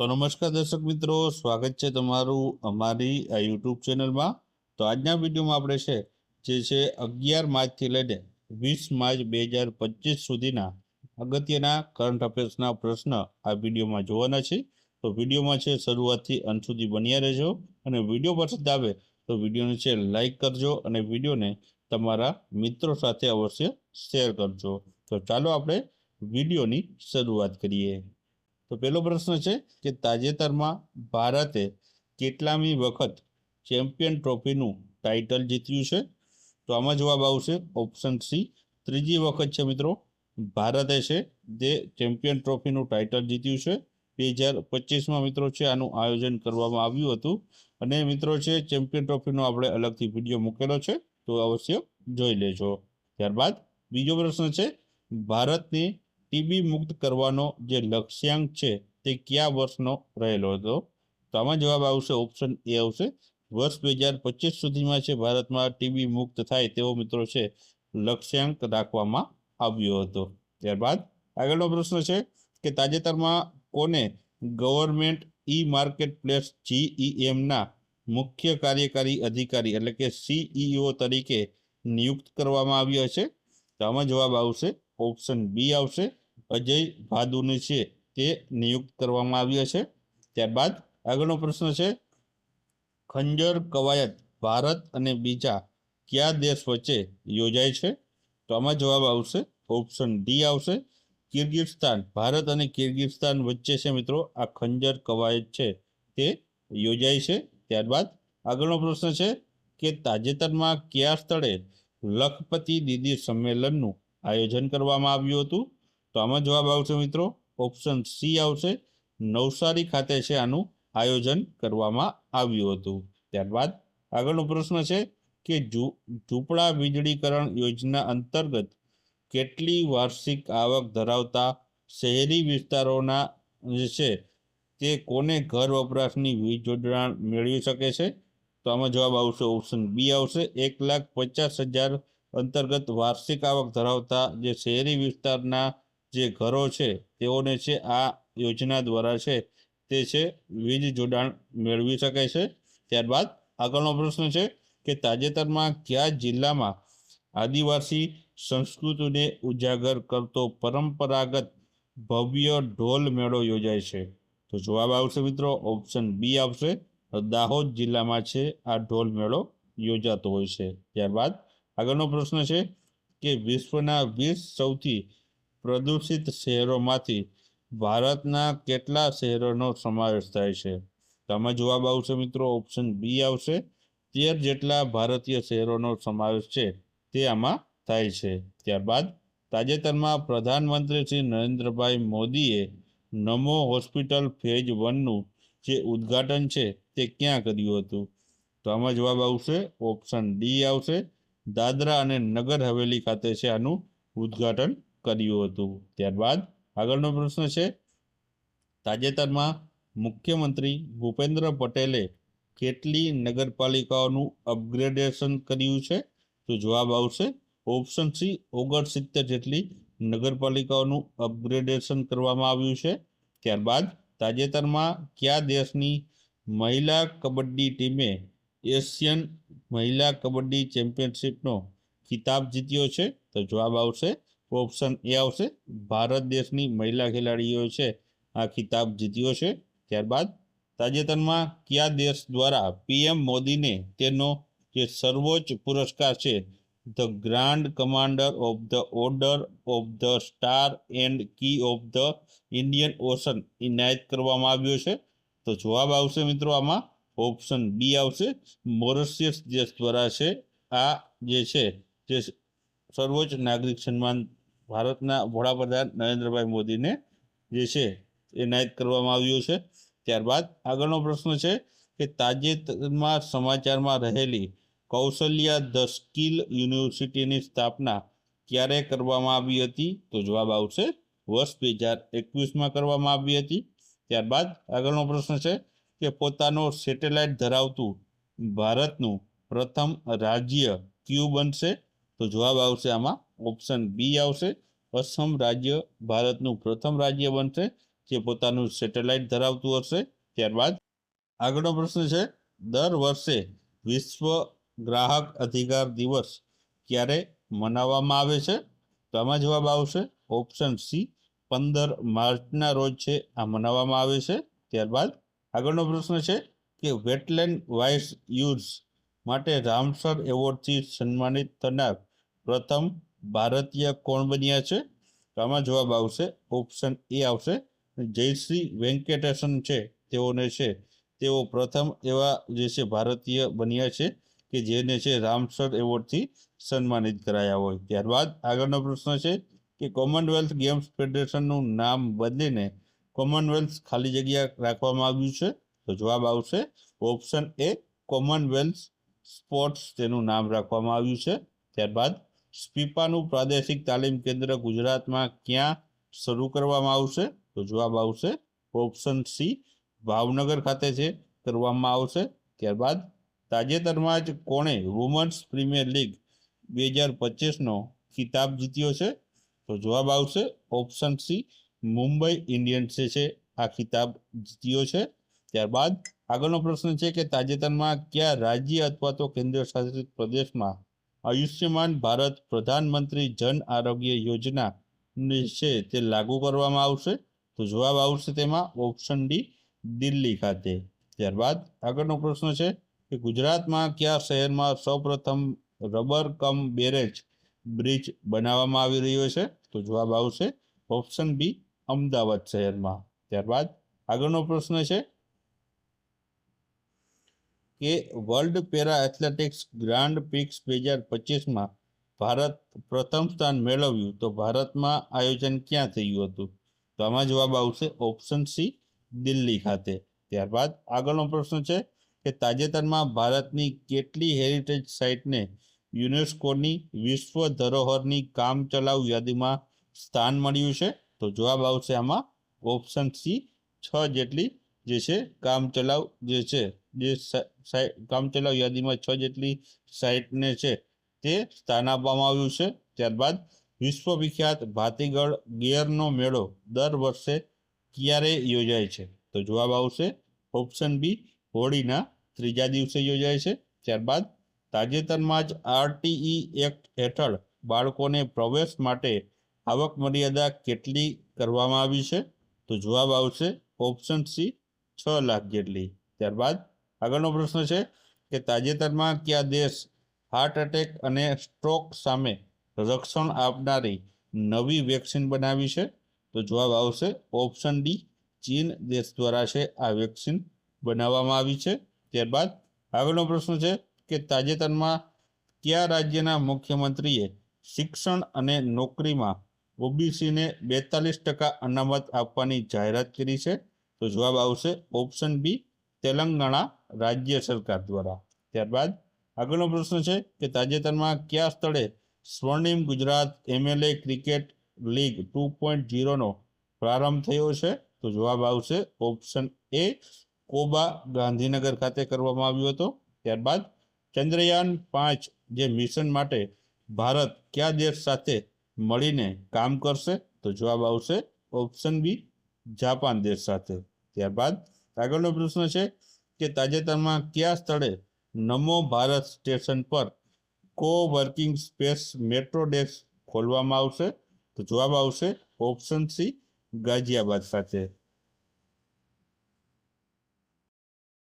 તો નમસ્કાર દર્શક મિત્રો, સ્વાગત છે તમારું અમારી આ યુટ્યુબ ચેનલમાં। તો આજના વિડીયોમાં આપણે જે છે 11 માર્ચથી લઈને 20 માર્ચ 2025 સુધીના અગત્યના કરંટ અફેર્સના પ્રશ્ન આ વિડીયોમાં જોવાના છે। તો વિડીયોમાં શરૂઆતથી અંત સુધી બન્યા રહેજો અને વિડીયો પસંદ આવે તો વિડીયોને લાઈક કરજો અને વિડીયોને તમારા મિત્રો સાથે અવશ્ય શેર કરજો। તો ચાલો આપણે વિડીયોની શરૂઆત કરીએ। તો પહેલો પ્રશ્ન છે કે તાજેતરમાં ભારતે કેટલામી વખત ચેમ્પિયન ટ્રોફીનું ટાઇટલ જીત્યું છે? તો આમાં જવાબ આવશે ઓપ્શન સી, ત્રીજી વખત છે મિત્રો ભારતે જે ચેમ્પિયન ટ્રોફીનું ટાઇટલ જીત્યું છે। 2025માં મિત્રો આનું આયોજન કરવામાં આવ્યું હતું અને મિત્રો ચેમ્પિયન ટ્રોફીનો આપણે અલગથી વિડીયો મૂકેલો છે, તો અવશ્ય જોઈ લેજો। ત્યારબાદ બીજો પ્રશ્ન છે, ભારતની ટીબી મુક્ત કરવાનો જે લક્ષ્યાંક છે તે કયા વર્ષનો રહેલો હતો? તો આમાં જવાબ આવશે ઓપ્શન એ આવશે, વર્ષ 2025 સુધીમાં ભારતમાં ટીબી મુક્ત થાય તેવો મિત્રો લક્ષ્યાંક રાખવામાં આવ્યો હતો। ત્યારબાદ આગળનો પ્રશ્ન છે કે તાજેતરમાં કોને ગવર્મેન્ટ ઈ માર્કેટ પ્લેસ GEMના મુખ્ય કાર્યકારી અધિકારી એટલે કે CEO તરીકે નિયુક્ત કરવામાં આવ્યા છે? તો આમાં જવાબ આવશે ઓપ્શન બી આવશે, અજય ભાદુની તે નિયુક્ત કરવામાં આવ્યા છે। ત્યારબાદ આગળનો પ્રશ્ન છે, ખંજર કવાયત ભારત અને બીજા કયા દેશ વચ્ચે યોજાય છે? તો આમાં જવાબ આવશે ઓપ્શન ડી આવશે, કિર્ગિસ્તાન, ભારત અને કિર્ગિસ્તાન વચ્ચે મિત્રો આ ખંજર કવાયત તે યોજાય છે। ત્યારબાદ આગળનો પ્રશ્ન છે કે તાજેતરમાં કયા સ્થળે લખપતિ દીદી સંમેલનનું આયોજન કરવામાં આવ્યું હતું? તો આમાં જવાબ આવશે મિત્રો ઓપ્શન સી આવશે, નવસારી ખાતે આનું આયોજન કરવામાં આવ્યું હતું। ત્યારબાદ આગળનો પ્રશ્ન છે કે ઝૂંપડા વીજળીકરણ યોજના અંતર્ગત કેટલી વાર્ષિક આવક ધરાવતા શહેરી વિસ્તારોના તે કોને ઘર વપરાશની વીજ જોડાણ મેળવી શકે છે? તો આમાં જવાબ આવશે ઓપ્શન બી આવશે, 1,50,000 અંતર્ગત વાર્ષિક આવક ધરાવતા જે શહેરી વિસ્તારના જે ઘરો તેઓને આ યોજના દ્વારા તે વીજ જોડાણ મેળવી શકે છે। ત્યારબાદ આગળનો પ્રશ્ન છે કે તાજેતરમાં કયા જિલ્લામાં આદિવાસી સંસ્કૃતિને ઉજાગર કરતો પરંપરાગત ભવ્ય ઢોલ મેળો યોજાય છે? તો જવાબ આવશે મિત્રો ઓપ્શન બી આવશે, દાહોદ જિલ્લામાં આ ઢોલ મેળો યોજાતો હોય છે। ત્યારબાદ આગળનો પ્રશ્ન છે કે વિશ્વના 20 સૌથી પ્રદૂષિત શહેરોમાંથી ભારતના કેટલા શહેરોનો સમાવેશ થાય છે? તો આમાં જવાબ આવશે મિત્રો ઓપ્શન બી આવશે, 13 જેટલા ભારતીય શહેરોનો સમાવેશ તે આમાં થાય છે। ત્યારબાદ તાજેતરમાં પ્રધાનમંત્રી શ્રી નરેન્દ્રભાઈ મોદીએ નમો હોસ્પિટલ ફેઝ 1નું જે ઉદ્ઘાટન તે ક્યાં કર્યું હતું? તો આમાં જવાબ આવશે ઓપ્શન ડી આવશે, દાદરા અને નગર હવેલી ખાતે આનું ઉદ્ઘાટન કર્યું હતું। ત્યારબાદ આગળનો પ્રશ્ન છે, તાજેતરમાં મુખ્યમંત્રી ભૂપેન્દ્ર પટેલે કેટલી નગરપાલિકાઓનું અપગ્રેડેશન કર્યું છે? તો જવાબ આવશે ઓપ્શન સી, 69 જેટલી નગરપાલિકાઓનું અપગ્રેડેશન કરવામાં આવ્યું છે। ત્યારબાદ તાજેતરમાં કયા દેશની મહિલા કબડ્ડી ટીમે એશિયન મહિલા કબડ્ડી ચેમ્પિયનશિપનો ખિતાબ જીત્યો છે? તો જવાબ આવશે ઓપ્શન એ આવશે, ભારત દેશની મહિલા ખેલાડીઓ આ ખિતાબ જીત્યો છે। ત્યારબાદ તાજેતરમાં કયા દેશ દ્વારા PM મોદીને તેનો જે સર્વોચ્ચ પુરસ્કાર the grand commander of the order of the star and key of the Indian Ocean ઇનાયત કરવામાં આવ્યો છે? તો જવાબ આવશે મિત્રો આમાં ઓપ્શન બી આવશે, મોરિશિયસ દેશ દ્વારા આ જે સર્વોચ્ચ નાગરિક સન્માન ભારતના વડાપ્રધાન નરેન્દ્રભાઈ મોદીને એનાયત કરવામાં આવ્યું છે। ત્યારબાદ આગળનો પ્રશ્ન છે કે તાજેતરમાં સમાચારમાં રહેલી કૌશલ્યા ધ સ્કિલ યુનિવર્સિટીની સ્થાપના ક્યારે કરવામાં આવી હતી? તો જવાબ આવશે વર્ષ 2021માં કરવામાં આવી હતી। ત્યારબાદ આગળનો પ્રશ્ન છે કે પોતાનો સેટેલાઇટ ધરાવતું ભારતનું પ્રથમ રાજ્ય કયું બનશે? તો જવાબ આવશે આમાં ઓપ્શન બી આવશે, અસમ રાજ્ય ભારતનું પ્રથમ રાજ્ય બનશે જે પોતાનું સેટેલાઇટ ધરાવતું હશે. ત્યારબાદ આગળનો પ્રશ્ન છે, દર વર્ષે વિશ્વ ગ્રાહક અધિકાર દિવસ ક્યારે મનાવવામાં આવે છે? તો આમાં જવાબ આવશે ઓપ્શન સી, 15 માર્ચના રોજ છે આ મનાવવામાં આવે છે. ત્યારબાદ આગળનો પ્રશ્ન છે કે વેટલેન્ડ વાઇલ્ડ યુઝ માટે રામસર એવોર્ડથી સન્માનિત થનાર પ્રથમ ભારતીય કોણ બન્યા છે? તો આમાં જવાબ આવશે ઓપ્શન એ આવશે જયશ્રી વેંકટેશન છે તેઓને છે તેઓ પ્રથમ એવા જે છે ભારતીય બન્યા છે કે જેને છે રામસર એવોર્ડથી સન્માનિત કરાયા હોય. ત્યારબાદ આગળનો પ્રશ્ન છે કે કોમનવેલ્થ ગેમ્સ ફેડરેશનનું નામ બદલીને કોમનવેલ્થ ખાલી જગ્યા રાખવામાં આવ્યું છે. તો જવાબ આવશે ઓપ્શન એ કોમનવેલ્થ સ્પોર્ટ્સ તેનું નામ રાખવામાં આવ્યું છે. ત્યારબાદ સ્પીપાનું પ્રાદેશિક તાલીમ કેન્દ્ર ગુજરાતમાં ક્યાં શરૂ કરવામાં આવશે? તો જવાબ આવશે ઓપ્શન સી, ભાવનગર ખાતે છે કરવામાં આવશે. ત્યારબાદ તાજેતરમાં જ કોણે વુમન્સ પ્રીમિયર લીગ 2025નો ખિતાબ જીત્યો છે? તો જવાબ આવશે ઓપ્શન સી, મુંબઈ ઇન્ડિયન્સે છે આ ખિતાબ જીત્યો છે. ત્યારબાદ આગળનો પ્રશ્ન છે કે તાજેતરમાં કયા રાજ્ય અથવા તો કેન્દ્ર શાસિત પ્રદેશમાં આયુષ્યમાન ભારત પ્રધાનમંત્રી જન આરોગ્ય યોજના છે તે લાગુ કરવામાં આવશે? તો જવાબ આવશે તેમાં ઓપ્શન ડી, દિલ્હી ખાતે. ત્યારબાદ આગળનો પ્રશ્ન છે કે ગુજરાતમાં કયા શહેરમાં સૌપ્રથમ રબર કમ બેરેજ બ્રિજ બનાવવામાં આવી રહ્યો છે? તો જવાબ આવશે ઓપ્શન બી, અમદાવાદ શહેરમાં. ત્યારબાદ આગળનો પ્રશ્ન છે કે world para athletics grand prix 2025માં ભારત પ્રથમ સ્થાન મેળવ્યું તો ભારતમાં આયોજન ક્યાં થયું હતું? તો આમાં જવાબ આવશે ઓપ્શન સી, દિલ્હી ખાતે. ત્યારબાદ આગળનો પ્રશ્ન છે કે તાજેતરમાં ભારતની કેટલી હેરિટેજ સાઇટને યુનેસ્કોની વિશ્વ ધરોહરની કામચલાઉ યાદીમાં સ્થાન મળ્યું છે? તો જવાબ આવશે આમાં ઓપ્શન સી, 6 જેટલી જે છે કામચલાઉ જે છે કામચલાઉ યાદીમાં 6 જેટલી સાઇટને છે તે સ્થાન આપવામાં આવ્યું છે. ત્યારબાદ વિશ્વ વિખ્યાત ભાતીગળ ગેરનો મેળો દર વર્ષે ક્યારે યોજાય છે? તો જવાબ આવશે ઓપ્શન બી, હોળીના ત્રીજા દિવસે યોજાય છે. ત્યારબાદ તાજેતરમાં જ આરટીઈ એક્ટ હેઠળ બાળકોને પ્રવેશ માટે આવક મર્યાદા કેટલી કરવામાં આવી છે? તો જવાબ આવશે ઓપ્શન સી, 6 લાખ જેટલી. ત્યારબાદ આગળનો પ્રશ્ન છે કે તાજેતરમાં કયા દેશ હાર્ટ એટેક અને સ્ટ્રોક સામે રક્ષણ આપનારી નવી વેક્સિન બનાવી છે? તો જવાબ આવશે ઓપ્શન ડી, ચીન દેશ દ્વારા છે આ વેક્સિન બનાવવામાં આવી છે. ત્યારબાદ આગળનો પ્રશ્ન છે કે તાજેતરમાં કયા રાજ્યના મુખ્યમંત્રીએ શિક્ષણ અને નોકરીમાં ઓબીસીને 42% અનામત આપવાની જાહેરાત કરી છે? તો જવાબ આવશે ઓપ્શન બી, તેલંગાણા રાજ્ય સરકાર દ્વારા. ત્યારબાદ આગળનો પ્રશ્ન છે કે તાજેતરમાં કયા સ્થળે સ્વર્ણિમ ગુજરાત MLA ક્રિકેટ લીગ 2.0નો પ્રારંભ થયો છે? તો જવાબ આવશે ઓપ્શન એ, કોબા ગાંધીનગર ખાતે કરવામાં આવ્યો હતો. ત્યારબાદ ચંદ્રયાન 5 જે મિશન માટે ભારત કયા દેશ સાથે મળીને કામ કરશે? તો જવાબ આવશે ઓપ્શન બી, જાપાન દેશ સાથે. ત્યારબાદ આગળનો પ્રશ્ન છે કે તાજેતરમાં કયા સ્થળે નમો ભારત સ્ટેશન પર કો-વર્કિંગ સ્પેસ મેટ્રો ડેસ્ક ખોલવામાં આવશે? તો જવાબ આવશે ઓપ્શન સી, ગાઝિયાબાદ ખાતે.